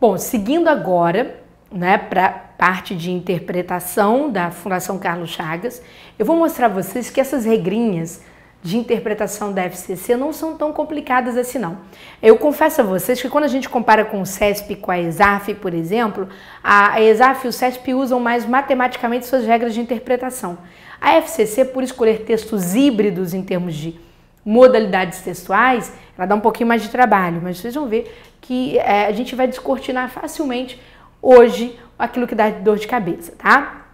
Bom, seguindo agora, né, para a parte de interpretação da Fundação Carlos Chagas, eu vou mostrar a vocês que essas regrinhas de interpretação da FCC não são tão complicadas assim não. Eu confesso a vocês que quando a gente compara com o CESP e com a ESAF, por exemplo, a ESAF e o CESP usam mais matematicamente suas regras de interpretação. A FCC, por escolher textos híbridos em termos de modalidades textuais, ela dá um pouquinho mais de trabalho, mas vocês vão ver que a gente vai descortinar facilmente hoje aquilo que dá dor de cabeça, tá?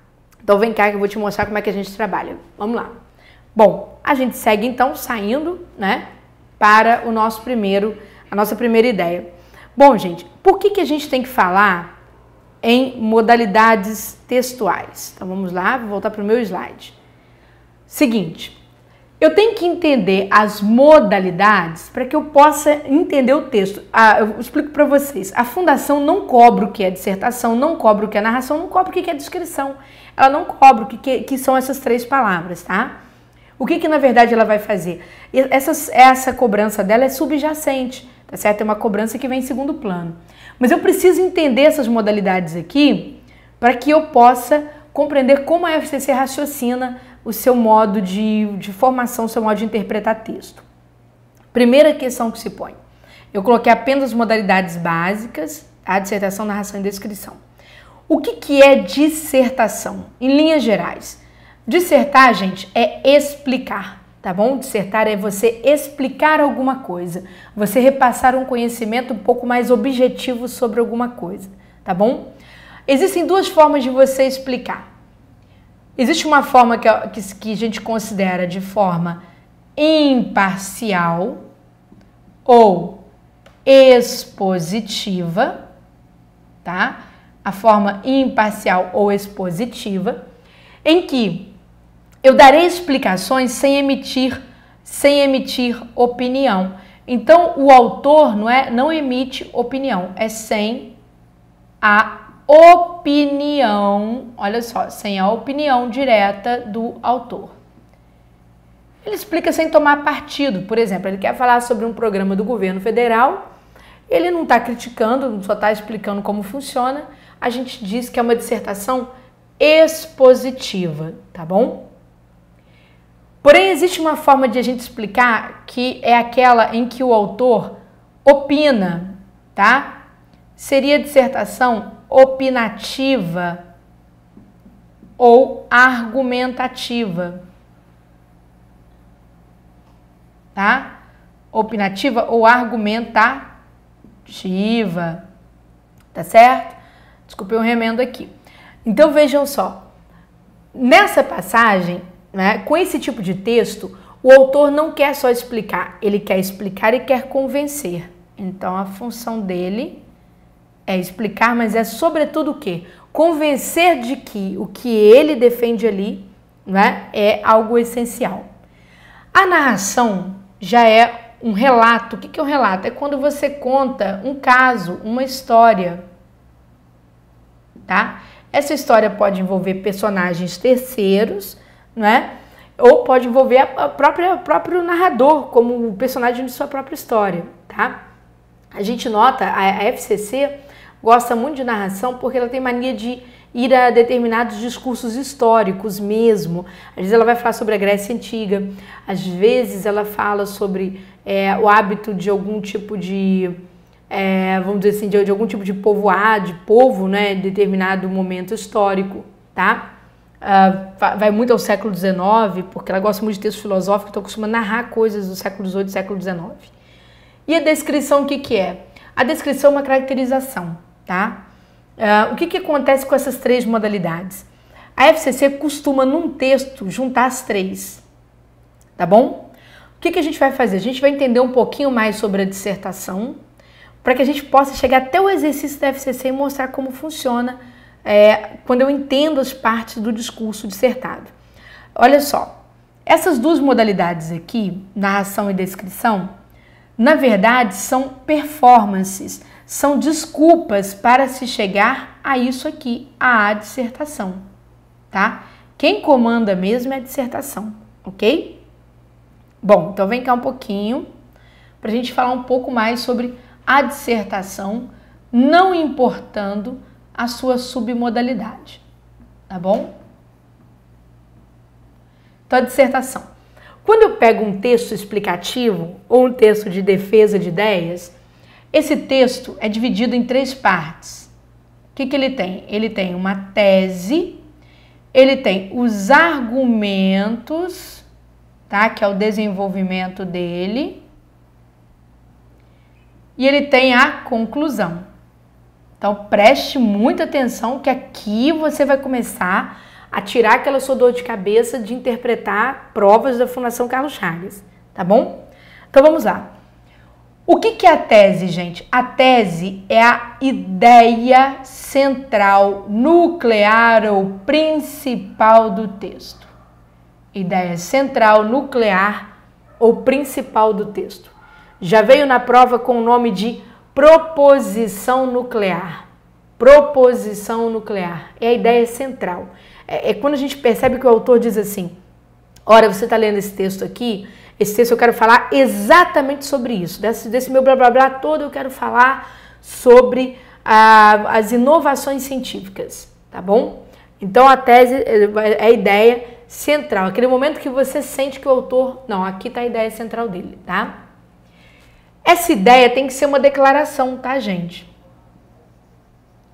Então vem cá que eu vou te mostrar como é que a gente trabalha. Vamos lá. Bom, a gente segue então saindo, né, para a nossa primeira ideia. Bom, gente, por que a gente tem que falar em modalidades textuais? Então vamos lá, vou voltar para o meu slide. Seguinte, eu tenho que entender as modalidades para que eu possa entender o texto. Eu explico para vocês. A Fundação não cobra o que é dissertação, não cobra o que é narração, não cobra o que é descrição. Ela não cobra o que são essas três palavras, tá? O que na verdade ela vai fazer? Essa cobrança dela é subjacente, tá certo? É uma cobrança que vem em segundo plano. Mas eu preciso entender essas modalidades aqui para que eu possa compreender como a FCC raciocina o seu modo de formação, o seu modo de interpretar texto. Primeira questão que se põe. Eu coloquei apenas as modalidades básicas, a dissertação, narração e descrição. O que é dissertação? Em linhas gerais, dissertar, gente, é explicar, tá bom? Dissertar é você explicar alguma coisa, você repassar um conhecimento um pouco mais objetivo sobre alguma coisa, tá bom? Existem duas formas de você explicar. Existe uma forma que a gente considera de forma imparcial ou expositiva, tá? A forma imparcial ou expositiva, em que eu darei explicações sem emitir opinião. Então, o autor não emite opinião, é sem a opinião, olha só, sem a opinião direta do autor. Ele explica sem tomar partido, por exemplo, ele quer falar sobre um programa do governo federal, ele não está criticando, só está explicando como funciona, a gente diz que é uma dissertação expositiva, tá bom? Porém, existe uma forma de a gente explicar que é aquela em que o autor opina, tá? Seria dissertação opinativa ou argumentativa, tá? Opinativa ou argumentativa, tá certo? Desculpe o remendo aqui. Então vejam só, nessa passagem, né, com esse tipo de texto, o autor não quer só explicar, ele quer explicar e quer convencer. Então a função dele é explicar, mas é sobretudo o quê? Convencer de que o que ele defende ali, né, é algo essencial. A narração já é um relato. O que é um relato? É quando você conta um caso, uma história, tá? Essa história pode envolver personagens terceiros, né? Ou pode envolver o próprio narrador como o personagem de sua própria história, tá? A gente nota, a FCC gosta muito de narração porque ela tem mania de ir a determinados discursos históricos mesmo. Às vezes ela vai falar sobre a Grécia Antiga, às vezes ela fala sobre o hábito de algum tipo de, vamos dizer assim, de algum tipo de povo, né, em determinado momento histórico, tá? Vai muito ao século XIX, porque ela gosta muito de texto filosófico, então costuma narrar coisas do século XVIII, século XIX. E a descrição, o que é? A descrição é uma caracterização, tá? O que acontece com essas três modalidades? A FCC costuma, num texto, juntar as três, tá bom? O que a gente vai fazer? A gente vai entender um pouquinho mais sobre a dissertação, para que a gente possa chegar até o exercício da FCC e mostrar como funciona quando eu entendo as partes do discurso dissertado. Olha só, essas duas modalidades aqui, narração e descrição, na verdade são performances, são desculpas para se chegar a isso aqui, a dissertação, tá? Quem comanda mesmo é a dissertação, ok? Bom, então vem cá um pouquinho para a gente falar um pouco mais sobre a dissertação, não importando a sua submodalidade, tá bom? Então, a dissertação. Quando eu pego um texto explicativo ou um texto de defesa de ideias, esse texto é dividido em 3 partes. O que ele tem? Ele tem uma tese, ele tem os argumentos, tá? Que é o desenvolvimento dele, e ele tem a conclusão. Então, preste muita atenção que aqui você vai começar a tirar aquela sua dor de cabeça de interpretar provas da Fundação Carlos Chagas, tá bom? Então, vamos lá. O que é a tese, gente? A tese é a ideia central, nuclear ou principal do texto. Ideia central, nuclear ou principal do texto. Já veio na prova com o nome de proposição nuclear. Proposição nuclear é a ideia central. É quando a gente percebe que o autor diz assim: ora, você está lendo esse texto aqui, esse texto eu quero falar exatamente sobre isso. Desse meu blá blá blá todo eu quero falar sobre as inovações científicas, tá bom? Então a tese é a ideia central, aquele momento que você sente que o autor, não, aqui está a ideia central dele, tá? Essa ideia tem que ser uma declaração, tá, gente?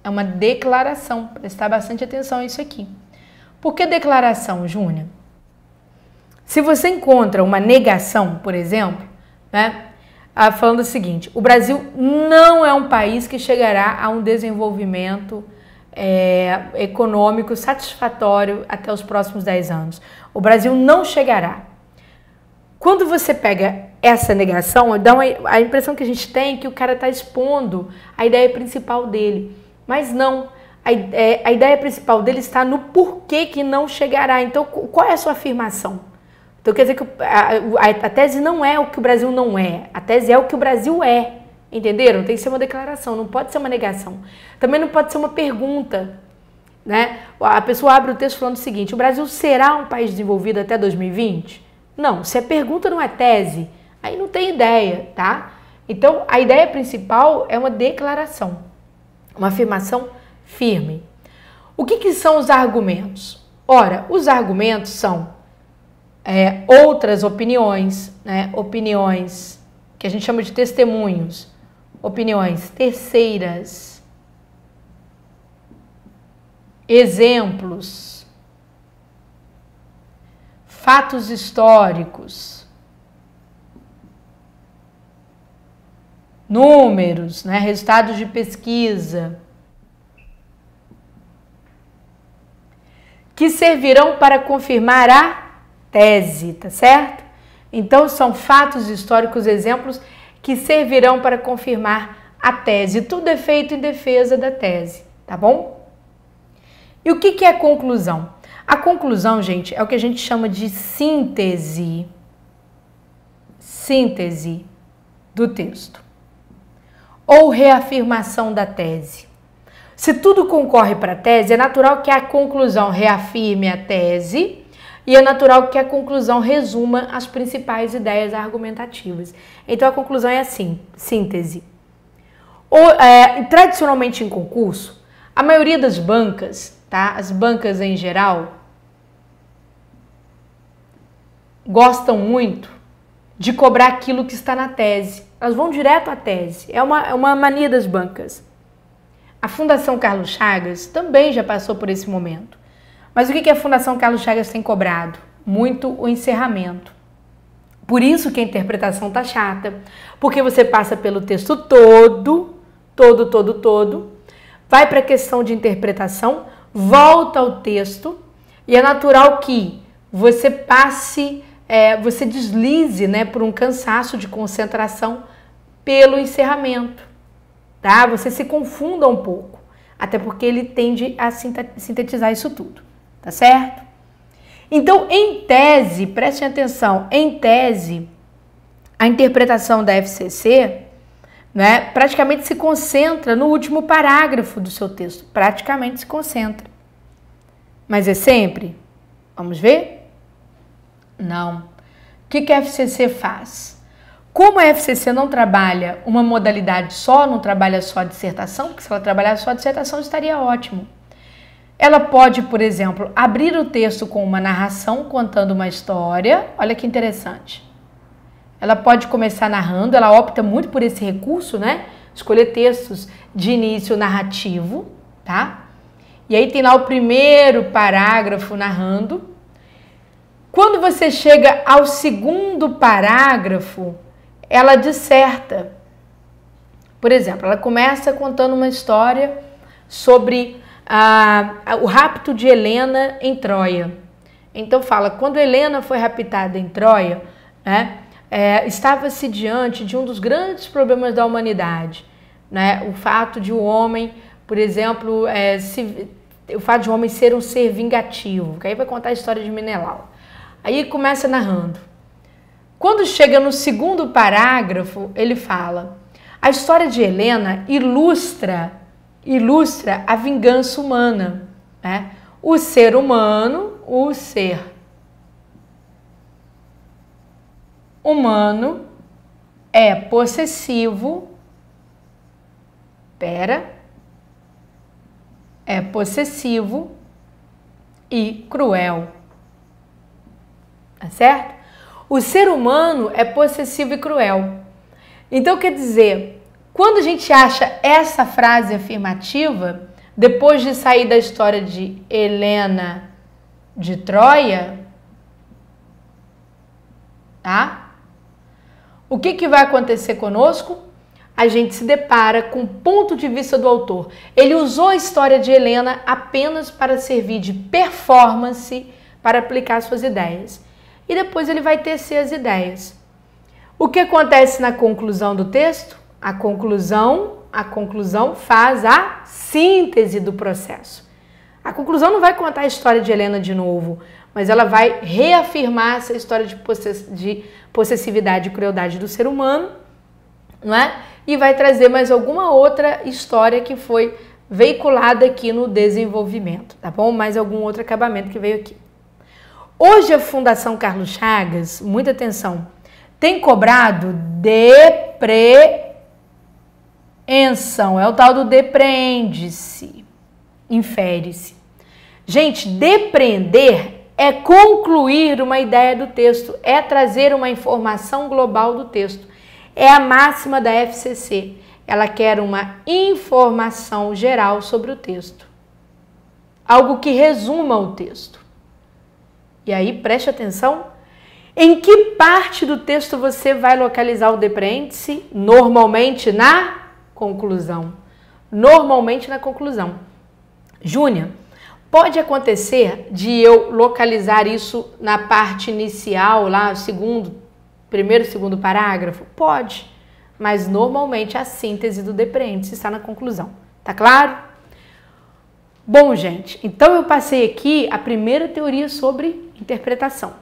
É uma declaração, prestar bastante atenção a isso aqui. Por que declaração, Júnior? Se você encontra uma negação, por exemplo, né, falando o seguinte: o Brasil não é um país que chegará a um desenvolvimento econômico satisfatório até os próximos 10 anos. O Brasil não chegará. Quando você pega essa negação, dá a impressão que a gente tem que o cara está expondo a ideia principal dele. Mas não, a ideia principal dele está no porquê que não chegará. Então, qual é a sua afirmação? Então, quer dizer que a tese não é o que o Brasil não é. A tese é o que o Brasil é. Entenderam? Tem que ser uma declaração, não pode ser uma negação. Também não pode ser uma pergunta, né? A pessoa abre o texto falando o seguinte: o Brasil será um país desenvolvido até 2020? Não, se é pergunta não é tese, aí não tem ideia, tá? Então, a ideia principal é uma declaração, uma afirmação firme. O que são os argumentos? Ora, os argumentos são outras opiniões, né? Opiniões que a gente chama de testemunhos, opiniões terceiras, exemplos, fatos históricos, números, né? Resultados de pesquisa, que servirão para confirmar a tese, tá certo? Então, são fatos históricos, exemplos que servirão para confirmar a tese. Tudo é feito em defesa da tese, tá bom? E o que é a conclusão? A conclusão, gente, é o que a gente chama de síntese. Síntese do texto. Ou reafirmação da tese. Se tudo concorre para a tese, é natural que a conclusão reafirme a tese e é natural que a conclusão resuma as principais ideias argumentativas. Então, a conclusão é assim, síntese. Tradicionalmente em concurso, a maioria das bancas, tá? As bancas em geral, gostam muito de cobrar aquilo que está na tese. Elas vão direto à tese. É uma mania das bancas. A Fundação Carlos Chagas também já passou por esse momento. Mas o que a Fundação Carlos Chagas tem cobrado? Muito o encerramento. Por isso que a interpretação tá chata. Porque você passa pelo texto todo, vai para a questão de interpretação, volta ao texto, e é natural que você passe, você deslize, né, por um cansaço de concentração pelo encerramento, tá? Você se confunda um pouco, até porque ele tende a sintetizar isso tudo, tá certo? Então, em tese, prestem atenção, em tese, a interpretação da FCC, né, praticamente se concentra no último parágrafo do seu texto, praticamente se concentra. Mas é sempre? Vamos ver? Não. O que a FCC faz? Como a FCC não trabalha uma modalidade só, não trabalha só a dissertação, porque se ela trabalhasse só a dissertação estaria ótimo. Ela pode, por exemplo, abrir o texto com uma narração contando uma história. Olha que interessante. Ela pode começar narrando, ela opta muito por esse recurso, né? Escolher textos de início narrativo, tá? E aí tem lá o primeiro parágrafo narrando. Quando você chega ao segundo parágrafo, ela disserta. Por exemplo, ela começa contando uma história sobre o rapto de Helena em Troia. Então fala, quando Helena foi raptada em Troia, né, estava-se diante de um dos grandes problemas da humanidade, né, o fato de o homem, por exemplo, o fato de o homem ser um ser vingativo, que aí vai contar a história de Menelau. Aí começa narrando. Quando chega no segundo parágrafo, ele fala, a história de Helena ilustra a vingança humana, né? O ser humano é possessivo, e cruel, tá certo? O ser humano é possessivo e cruel. Então, quer dizer, quando a gente acha essa frase afirmativa, depois de sair da história de Helena de Troia, tá? O que vai acontecer conosco? A gente se depara com o ponto de vista do autor. Ele usou a história de Helena apenas para servir de performance para aplicar suas ideias. E depois ele vai tecer as ideias. O que acontece na conclusão do texto? A conclusão faz a síntese do processo. A conclusão não vai contar a história de Helena de novo, mas ela vai reafirmar essa história de possessividade e crueldade do ser humano, não é? E vai trazer mais alguma outra história que foi veiculada aqui no desenvolvimento, tá bom? Mais algum outro acabamento que veio aqui. Hoje a Fundação Carlos Chagas, muita atenção, tem cobrado depreensão, é o tal do depreende-se, infere-se. Gente, depreender é concluir uma ideia do texto, é trazer uma informação global do texto. É a máxima da FCC, ela quer uma informação geral sobre o texto, algo que resuma o texto. E aí, preste atenção, em que parte do texto você vai localizar o depreende-se? Normalmente na conclusão. Normalmente na conclusão. Júnior, pode acontecer de eu localizar isso na parte inicial, lá, primeiro, segundo parágrafo? Pode, mas normalmente a síntese do depreende-se está na conclusão. Tá claro? Bom, gente, então eu passei aqui a primeira teoria sobre interpretação.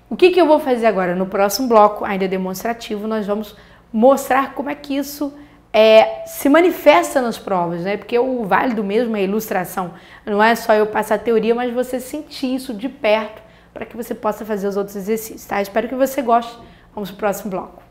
O que eu vou fazer agora? No próximo bloco, ainda demonstrativo, nós vamos mostrar como é que isso se manifesta nas provas, né? Porque o válido mesmo é a ilustração. Não é só eu passar a teoria, mas você sentir isso de perto para que você possa fazer os outros exercícios, tá? Espero que você goste. Vamos para o próximo bloco.